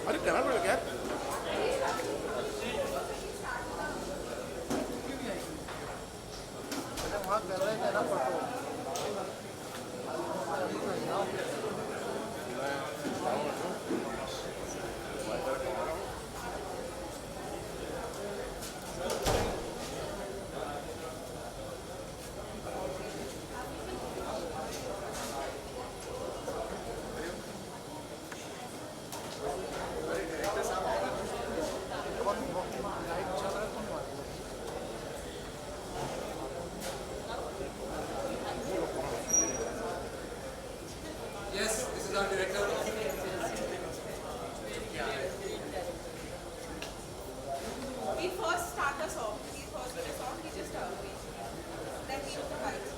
अरे कैमरा खोल क्या वहाँ कर रहे थे ना photo Yes, this is our director. We first start the song. We first do the song. We just then we do the vibes.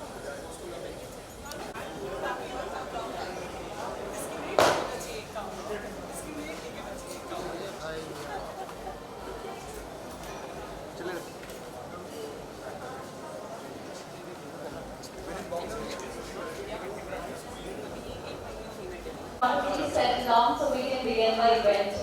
Please settle down so we can begin the event.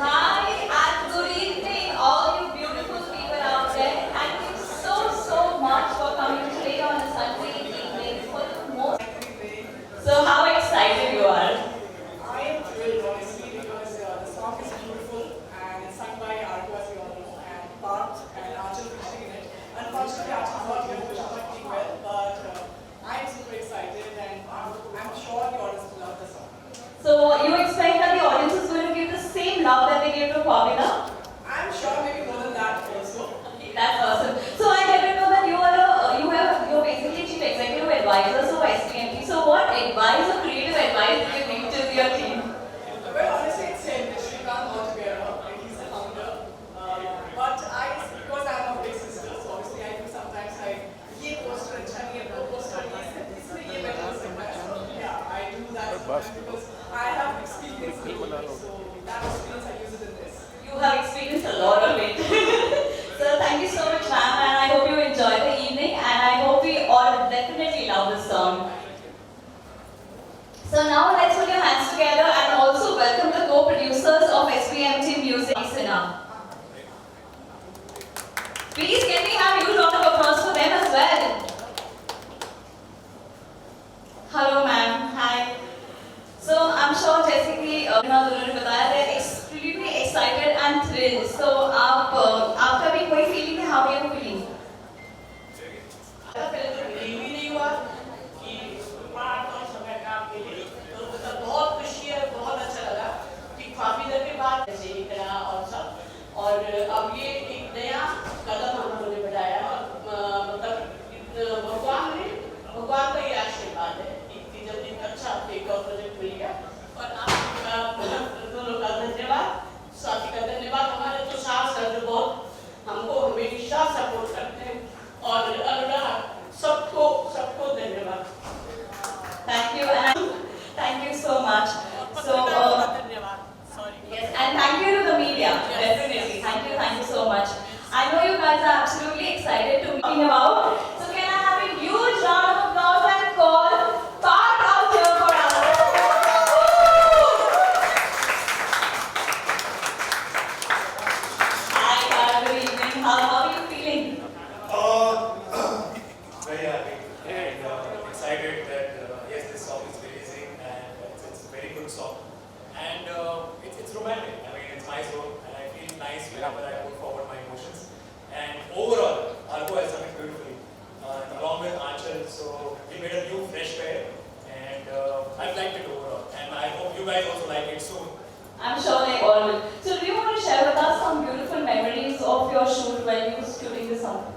Hi and good evening, all you beautiful people out there. Thank you so much for coming today on a Sunday evening for the most. So how excited you are? I am thrilled, honestly, because the song is beautiful and it's sung by Argo, as you all know, and Parth and Arjun featuring in it. Unfortunately, Arjun's not here because she's not feeling well, but I am super excited and I'm sure the audience will love the song. So you expect that the audience is going to give the same love that they gave to Pavina? I'm sure maybe more than that also. Okay, that's awesome. So I get to know that you're basically chief executive advisor of SPMT. So what advice or creative advice do you give to your team? Well, honestly, it's him, it's Shrikant altogether, and he's the founder. But because I'm a big sister, so obviously I do sometimes ये poster अच्छा नहीं है, वो poster इसलिए ये better हो सकता है. So yeah, I do that sometimes because I have experience in it, so that experience I use it in this. You have experienced a lot of it. So thank you so much, ma'am, and I hope you enjoy the evening, and I hope we all definitely love this song. So now let's put your hands together and also welcome the co-producers of SPMT Music, Sina. Please can we have a huge round of applause for them as well? Hello, ma'am. Hi. So I'm sure जैसे कि उन्होंने बताया, they're extremely quite soon. I'm sure they all will. So do you want to share with us some beautiful memories of your shoot when you were shooting the song?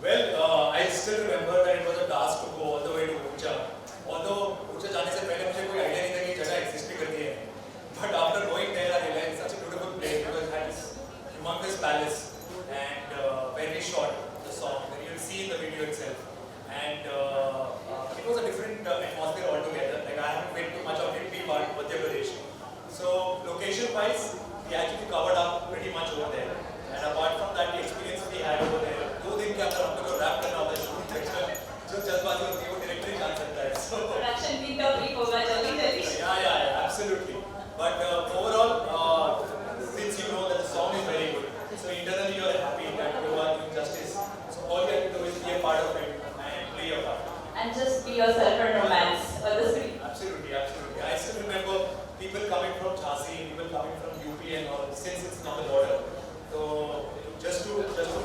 Well, I still remember that it was a task to go all the way to Ucha. Although Ucha जाने से पहले मुझे कोई idea नहीं था कि ये जगह exist भी करती है. But after going there, I realized such a beautiful place because it had this humongous palace and where we shot the song, where you will see in the video itself. And it was a different atmosphere altogether. Like I haven't been too much of Himpi part, Madhya Pradesh. So location-wise, we actually covered up pretty much over there. And apart from that, the experience we had over there, 2 दिन के अंदर हम लोग को wrap करना होता है shoot section. जो जल्दबाजी होती है वो डायरेक्टर ही जान सकता है. So Production team का brief होगा जल्दी. yeah, absolutely. But overall, since you know that the song is very good, so internally you are happy that you are doing justice. So all you have to do is be a part of it and play your part. And just be yourself and romance for the screen. Absolutely. I still remember people coming from Jhansi, people coming from UP and all, since it's not the border. So just to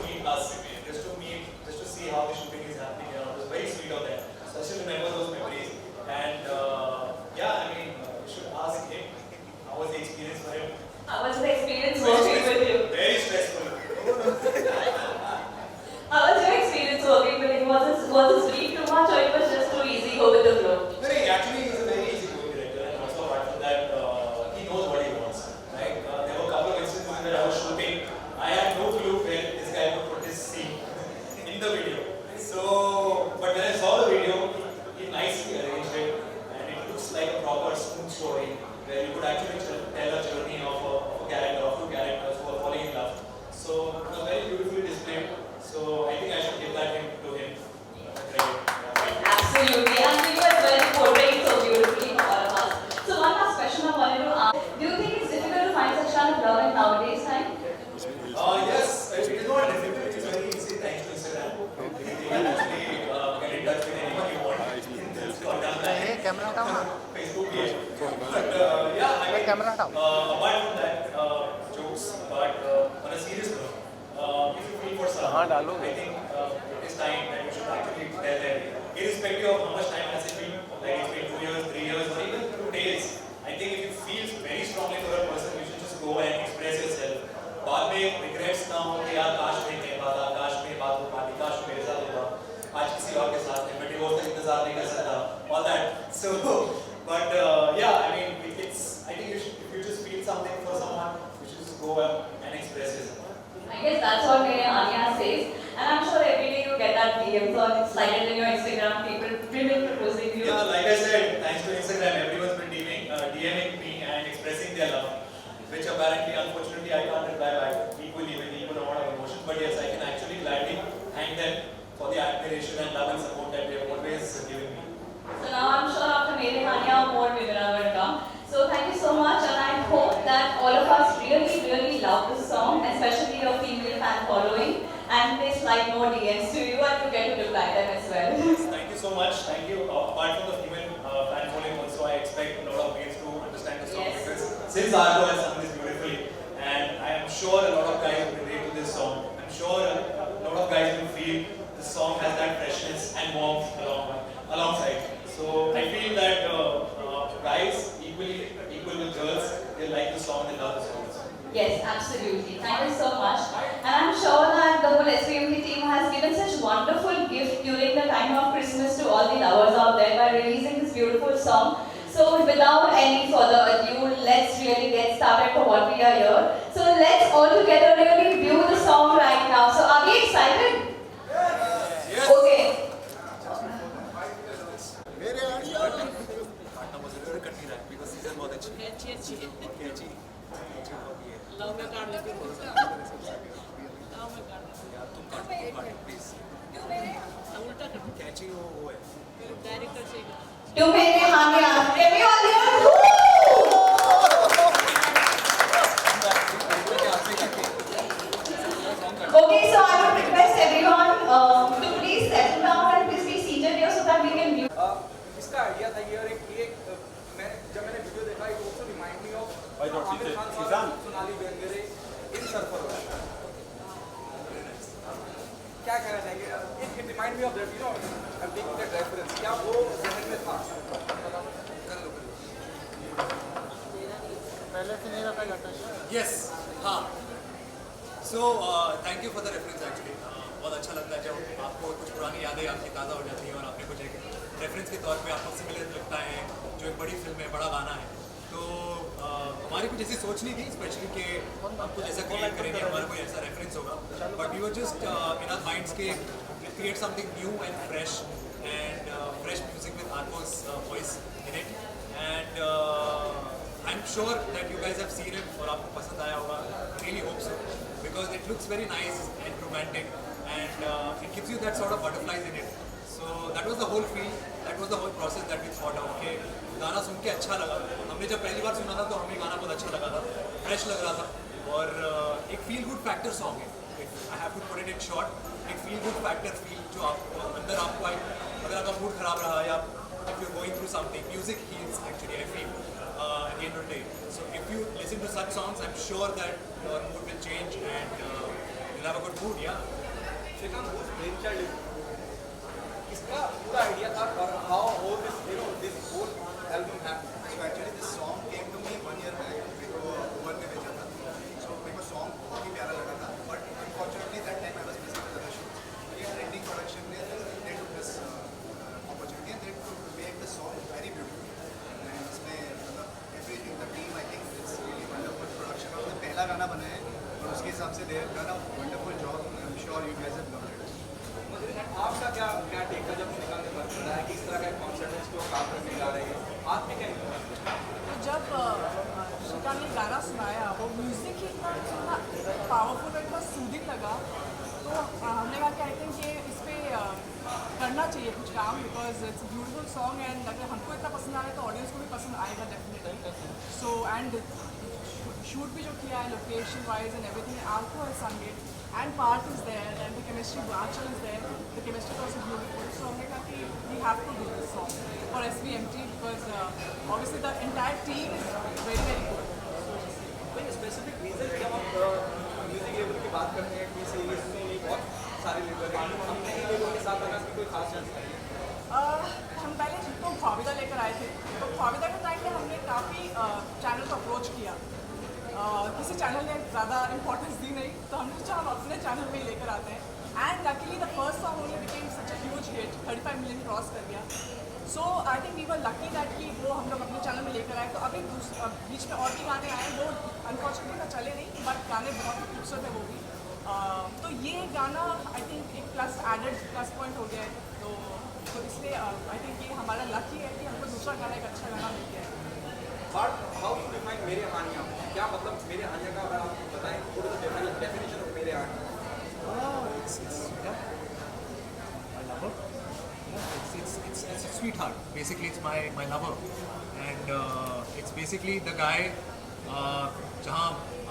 meet us, just to see how the shooting is happening, you know, it was very sweet of them. So I still remember those memories. And yeah, I mean, you should ask him how was the experience for him. How was the experience working with you? Very stressful. How was your experience working with him? Was his brief too much or it was just too easy, go with the flow? No, actually he's a very easy-going director, and also apart from that, he knows what he wants. Right? There were a couple of instances where I was shooting. I had no clue where this guy would put his scene in the video. So, but when I saw the video, he nicely arranged it, and it looks like a proper smooth story where you could actually tell a journey of a character, of 2 characters who are falling in love. So it was very beautifully displayed. So I think I should give that to him. Absolutely, and you as well portraying so beautifully for all of us. So one last question I wanted to ask. Do you think it's difficult to find such kind of love in nowadays time? Yes, it is not difficult. It's very easy thanks to Instagram. You can actually get in touch with anyone you want. Hey, camera down. Facebook page. But yeah, I mean, camera down. apart from that, jokes, but on a serious note, if you feel for someone, I think it is time that you should actually tell them, irrespective of how much time has it been, like it's been 2 years, 3 years, or even 2 days. I think if you feel very strongly for a person, you should just go and express yourself. बाद में regrets ना हो कि यार काश मैं कह पाता, काश मैं बात हो पाती, काश मेरे साथ होता, आज किसी और के साथ है, मैं divorce तक इंतजार नहीं कर सकता, all that. So, but yeah, I mean, I think if you just feel something for someone, you should just go and express yourself. I guess that's what Anya says, and I'm sure every day you get that DMs or it's slided in your Instagram, people proposing you. Yeah, like I said, thanks to Instagram, everyone's been DMing me and expressing their love, which apparently, unfortunately, I can't reply back equally with equal amount of emotion. But yes, I can actually gladly thank them for the admiration and love and support that they have always given me. So now I'm sure after Mere Anya, more women are going to come. So thank you so much, and I hope that all of us really love this song, especially your female fan following, and they slide more DMs to you and you get to reply them as well. Thank you so much. Thank you. Apart from the female fan following, also I expect a lot of males to understand the song, Yes. because since Argo has sung this beautifully, and I am sure a lot of guys will relate to this song. I'm sure a lot of guys will feel the song has that freshness and warmth alongside. So I feel that guys equal with girls, they like the song, they love the song. Yes, absolutely. Thank you so much. And I'm sure that the whole SVMP team has given such wonderful gift during the time of Christmas to all the lovers out there by releasing this beautiful song. So without any further ado, let's really get started for what we are here. So let's all together really view the song right now. So are we excited? Yes. Okay. To Mere Anya. Everyone here. Woo! Okay, so I would request everyone to please settle down and please be seated here so that we can view. इसका idea था ये मैं जब मैंने video देखा it also remind me of Aamir Khan और सोनाली बेंद्रे इन सरफरोश. क्या कहना चाहेंगे? It remind me of that, you know, I'm taking that reference. क्या वो जहन में था? पहले से नहीं रखा जाता है। यस हाँ so thank you for the reference actually बहुत अच्छा लगता है जब आपको कुछ पुरानी यादें आपकी ताज़ा हो जाती हैं और आपने कुछ एक रेफरेंस के तौर पे आपको सिमिलर लगता है जो एक बड़ी फिल्म है बड़ा गाना है तो हमारी कुछ ऐसी सोच नहीं थी स्पेशली कि हम कुछ ऐसा क्रिएट करेंगे हमारा कोई ऐसा रेफरेंस होगा but we were just in our minds के create something new and fresh music with Arko's voice in it and I am sure that you guys have seen it और आपको पसंद आया होगा really hope so because it looks very nice and romantic and it gives you that sort of butterflies in it so that was the whole feel that was the whole process that we thought out कि गाना सुन के अच्छा लगा हमने जब पहली बार सुना था तो हमें गाना बहुत अच्छा लगा था फ्रेश लग रहा था और एक फील गुड फैक्टर सॉन्ग है I have to put it in short एक फील गुड फैक्टर फील जो आपको अंदर आपको आए अगर आपका मूड खराब रहा या if you going through something music heels actually I feel at the end of the day so if you listen to such songs I'm sure that your mood will change and you'll have a good mood yeah Shrikant, whose brainchild is it? इसका पूरा idea था और how all this whole album happened. So actually this song came to me 1 year back. मेरे को भुवन ने भेजा था. So मेरे को song बहुत ही प्यारा लगा था. But unfortunately that time I was busy with other shoots. ये trending production ने they took this opportunity and they could make the song very beautiful. And इसमें मतलब everything the team I think it's really wonderful production और पहला गाना बनाया है और उसके हिसाब से they have done a wonderful job. I'm sure you guys have loved it. आपका क्या टेक था जब श्रीकांत ने बताया कि इस तरह का एक कॉन्सेप्ट है इसको काम करने जा रहे हैं आप में क्या तो जब श्रीकांत ने गाना सुनाया वो म्यूजिक ही इतना पावरफुल और इतना सूदिंग लगा तो हमने कहा कि आई थिंक ये इस पर करना चाहिए कुछ काम because it's beautiful song and अगर हमको इतना पसंद आ रहा है तो ऑडियंस को भी पसंद आएगा डेफिनेटली सो एंड शूट भी जो किया है लोकेशन वाइज एंड एवरीथिंग आपको है संग it and part is there and the chemistry Achal is there the chemistry was beautiful so हमने कहा कि we have to do this song for SVMT because obviously the entire team is very very good कोई specific reason जब आप music level की बात करते हैं कि सीरीज में बहुत सारे लेवल हैं अपने ही लेवल के साथ आना कोई खास चांस नहीं हम पहले जिनको ख्वाबिदा लेकर आए थे तो ख्वाबिदा के टाइम में हमने काफ़ी चैनल को अप्रोच किया किसी चैनल ने ज़्यादा इंपॉर्टेंस दी नहीं तो हमने सोचा हम अपने चैनल में ही लेकर आते हैं and luckily the first song only became such a huge hit 35 million cross कर गया so I think we were lucky that कि वो हम लोग अपने चैनल में लेकर आए तो अभी बीच में और भी गाने आए वो अनफॉर्चुनेटली तो चले नहीं बट गाने बहुत ही खूबसूरत है वो भी तो ये गाना आई थिंक एक एडेड प्लस पॉइंट हो गया है तो इसलिए आई थिंक ये हमारा लकी है कि हमको दूसरा गाना एक अच्छा गाना मिल गया है बट हाउ टू डिफाइन मेरे हानिया क्या मतलब मेरे हानिया का अगर आप बताएं थोड़ा सा डेफिनेशन ऑफ मेरे हानिया my lover it's a sweetheart basically it's my lover and it's basically the guy जहाँ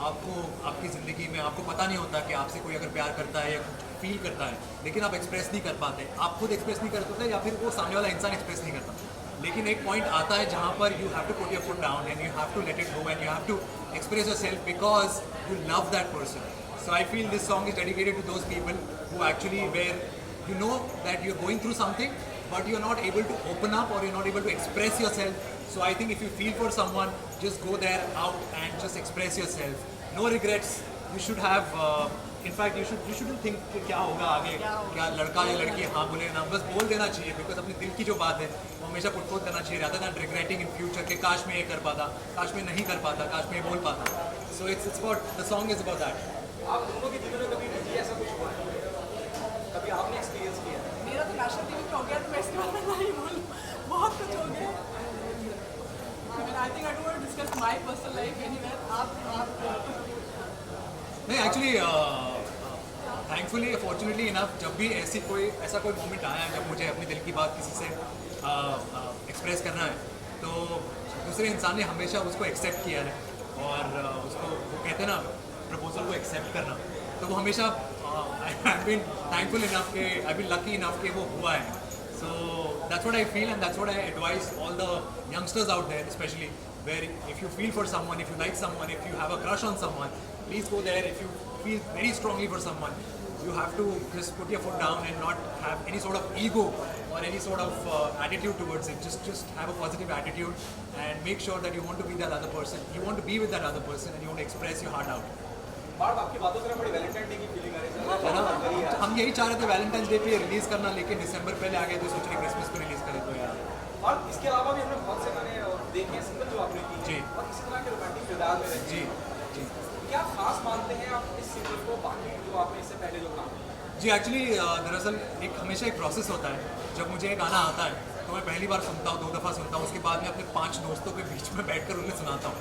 आपको आपकी ज़िंदगी में आपको पता नहीं होता कि आपसे कोई अगर प्यार करता है या फील करता है लेकिन आप एक्सप्रेस नहीं कर पाते आप खुद एक्सप्रेस नहीं कर पाते या फिर वो सामने वाला इंसान एक्सप्रेस नहीं करता लेकिन एक पॉइंट आता है जहाँ पर you have to put your foot down and you have to let it go and you have to express yourself because you love that person so I feel this song is dedicated to those people who actually where you know that you're going through something but you're not able to open up or you're not able to express yourself so I think if you feel for someone just go there out and just express yourself no regrets you should have in fact you shouldn't think कि क्या होगा आगे क्या लड़का या लड़की हाँ बोले ना बस बोल देना चाहिए बिकॉज अपने दिल की जो बात है वो हमेशा पुट करना चाहिए rather than regretting in future कि काश मैं ये कर पाता काश मैं नहीं कर पाता काश मैं ये बोल पाता so it's about the song is about that आप दोनों के जीवन में कभी नहीं ऐसा कुछ हुआ कभी आपने एक्सपीरियंस किया मेरा तो नेशनल टीवी पे हो गया तो मैं इसके बारे में नहीं बोलूँ बहुत कुछ हो गया I think I don't want to discuss my personal life anywhere आप नहीं एक्चुअली थैंकफुली फॉर्चुनेटली इनफ जब भी ऐसा कोई मोमेंट आया जब मुझे अपने दिल की बात किसी से एक्सप्रेस करना है तो दूसरे इंसान ने हमेशा उसको एक्सेप्ट किया है और उसको वो कहते हैं ना प्रपोजल को एक्सेप्ट करना तो वो हमेशा आई बीन थैंकफुल इनफ के आई बीन लकी इनफ के वो हुआ है so that's what I feel and that's what I advice all the youngsters out there specially where if you feel for someone, if you like someone, if you have a crush on someone, please go there. If you feel very strongly for someone, you have to just put your foot down and not have any sort of ego or any sort of attitude towards it. Just have a positive attitude and make sure that you want to be that other person. You want to be with that other person and you want to express your heart out. बार आपकी बातों से बड़ी Valentine day की feeling आ रही है है ना? हम यही चाह रहे थे वैलेंटाइंस डे पे रिलीज करना, लेकिन दिसंबर पहले आ गए तो सोच रहे क्रिसमस पे रिलीज करें तो यार। और इसके अलावा भी हमने बहुत से गाने देखे हैं सिंगल जो आपने की जी। और इसी तरह के रोमांटिक किरदार में रहे। जी जी क्या खास मानते हैं आप इस सिंगल को बाकी जो आपने इससे पहले जो काम किया? जी एक्चुअली दरअसल हमेशा एक प्रोसेस होता है। जब मुझे एक गाना आता है तो मैं पहली बार सुनता हूँ, 2 दफ़ा सुनता हूँ, उसके बाद में अपने 5 दोस्तों के बीच में बैठकर उन्हें सुनाता हूँ।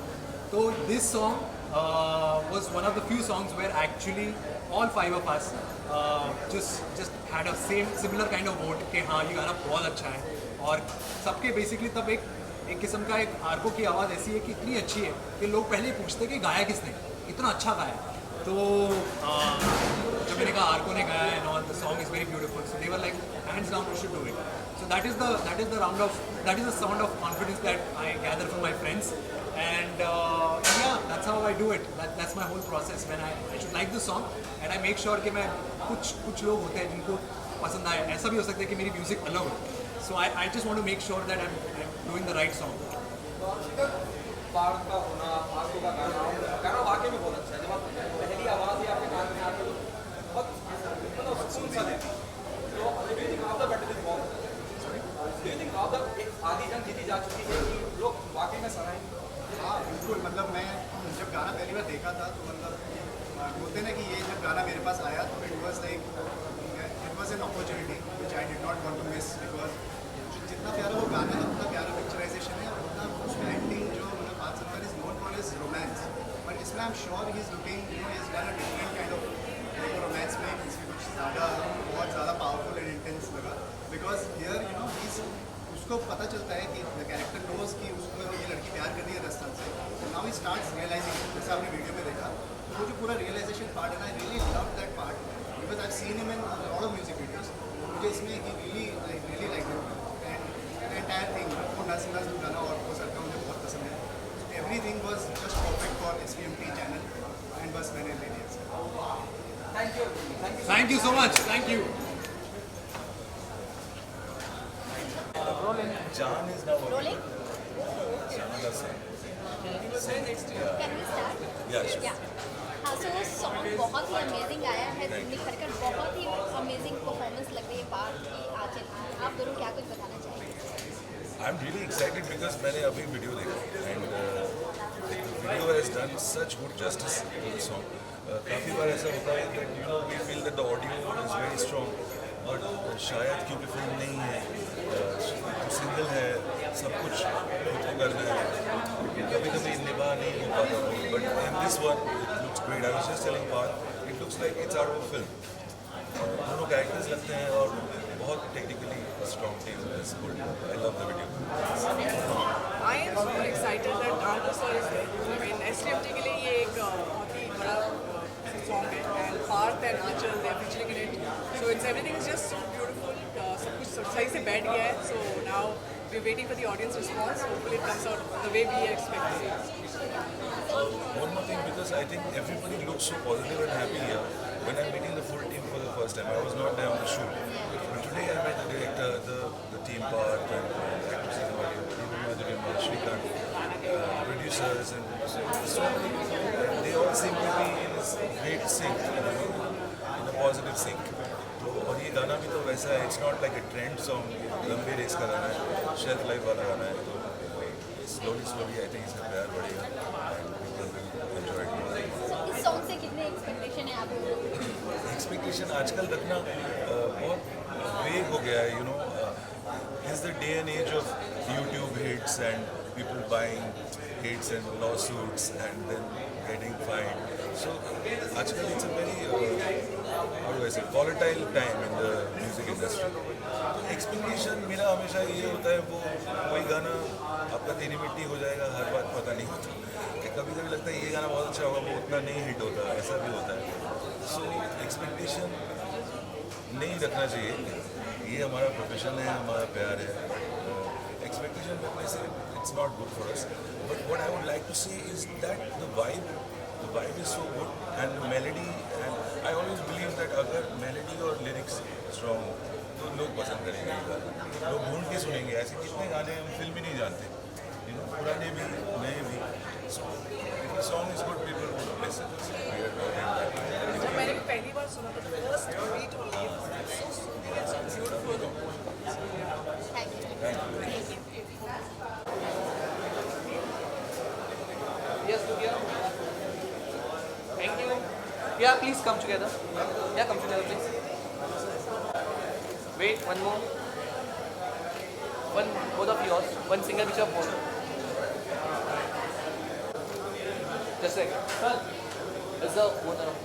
तो this song was one of the few songs where actually all 5 of us just had a similar kind of vote कि हाँ ये गाना बहुत अच्छा है। और सबके बेसिकली तब एक किस्म का एक आर्को की आवाज़ ऐसी है कि इतनी अच्छी है कि लोग पहले ही पूछते कि गाया किसने, इतना अच्छा गाया। तो जब मैंने कहा आर्को ने गाया and all the song is very beautiful, so they were like hands down we should do it. So that is the sound of confidence that I gather from my friends, and yeah, that's how I do it. That's my whole process. When I should like the song and I make sure कि मैं कुछ लोग होते हैं जिनको पसंद आए। ऐसा भी हो सकता है कि मेरी म्यूजिक अलग हो, so I just want to make sure that I'm doing the right song. बाढ़ का होना, आगो का गाना वाकई में बहुत अच्छा है। जब आप पहली आवाज़ ही आपके कान में आती है तो बहुत सुकून सा देती है। तो do you think how the battle is won? Do you think how the एक आधी जंग जीती जा चुकी है कि लोग वाकई में सराहेंगे? हाँ बिल्कुल, मतलब मैं जब गाना पहली बार देखा था तो मतलब बोलते ना कि ये जब गाना मेरे पास आया तो it was an opportunity which I did not want to miss, because जितना प्यारा वो गाना है उतना प्यारा पिक्चराइजेशन है और उतना उसमें एक्टिंग जो मतलब Parth Sattar is known for his romance, but इसमें I am sure he is looking is done a different kind of romance में इसमें कुछ ज़्यादा बहुत ज़्यादा पावरफुल एंड इंटेंस लगा, बिकॉज हियर उसको पता चलता है कि द कैरेक्टर नोज कि उसको ये लड़की प्यार कर रही है 10 साल से, नाउ ही स्टार्ट्स रियलाइजिंग, जैसे आपने वीडियो में देखा। तो वो जो पूरा रियलाइजेशन पार्ट है ना, I really love that part because I seen him in lot of music videos. मुझे इसमें he really like and entire thing, वो नस गाना और वो सबका मुझे बहुत पसंद है। Everything was just perfect for SVMT channel and बस मैंने ले लिया। Thank you so much. Thank you. John is now Rolling? Can we start? Yeah, sure. Yeah. हाँ, so सॉन्ग बहुत ही अमेजिंग आया है। दिल्ली खरकर बहुत ही अमेजिंग परफॉर्मेंस लग रही है पार्थ की। आचल आप दोनों क्या कुछ बताना चाहेंगे? I'm really excited because मैंने अभी वीडियो देखा and the video has done such good justice to the song. काफ़ी बार ऐसा होता है that you know we feel that the audio is very strong, but शायद क्योंकि फिल्म नहीं है, सिंगल है, सब कुछ खुद को करना है, कभी निभा नहीं हो पाता, but in this one it looks great. I was just telling Parth, it looks like it's out of a film. दोनों कैरेक्टर्स लगते हैं और बहुत technically strong team is good. I love the video. I am super excited that Arko sir is there. I mean, SVMT के लिए ये एक बहुत ही बड़ा song है and Parth and Achal they are featuring in it. So everything is just so beautiful. सब कुछ सही से बैठ गया है. So now we're waiting for the audience response. Hopefully it comes out the way we expect it. One more thing, because I think everybody looks so positive and happy here. When I'm meeting the full team for the first time, I was not there on the shoot. But today I met the director, the team part, and actresses, Madhurima, Shrikant, producers, and so many people. And they all seem to be in a great sync, in a positive sync. तो और ये गाना भी तो वैसा है, it's not like a trend song, लंबे race का गाना है, शेल्फ लाइफ वाला गाना है, तो slowly I think इसका प्यार बढ़ेगा and people will enjoy it. इस सॉन्ग से कितने एक्सपेक्टेशन है आप लोगों को? एक्सपेक्टेशन आजकल रखना बहुत वेग हो गया है, you know. It's the day and age of YouTube hits and people buying hits and lawsuits and then getting fined. So आजकल it's a very how do I say, volatile time in the music industry. Expectation मेरा हमेशा ये होता है, वो कोई गाना आपका तेरी मिट्टी हो जाएगा, हर बात पता नहीं होता, कभी कभी लगता है ये गाना बहुत अच्छा होगा, वो उतना नहीं हिट होता, ऐसा भी होता है. सो एक्सपेक्टेशन नहीं रखना चाहिए, ये हमारा प्रोफेशन है, हमारा प्यार है. एक्सपेक्टेशन रखने से it's not good for us. But what I would like to say is that the vibe is so good and the melody, and I always believe that अगर melody और lyrics strong तो लोग पसंद करेंगे ये गाना, लोग ढूंढ के सुनेंगे। ऐसे कितने गाने हम फिल्म ही नहीं जानते, यू नो, पुराने भी नए भी। Song is good, people would listen. जब मैंने भी पहली बार सुना तो first beat only so soothing and so beautiful. Yes, Lugia. Thank you. Yeah, please come together. Yeah, come together, please. Wait, one more. One, both of yours. One single picture of both. Just a second. Sir, is the owner of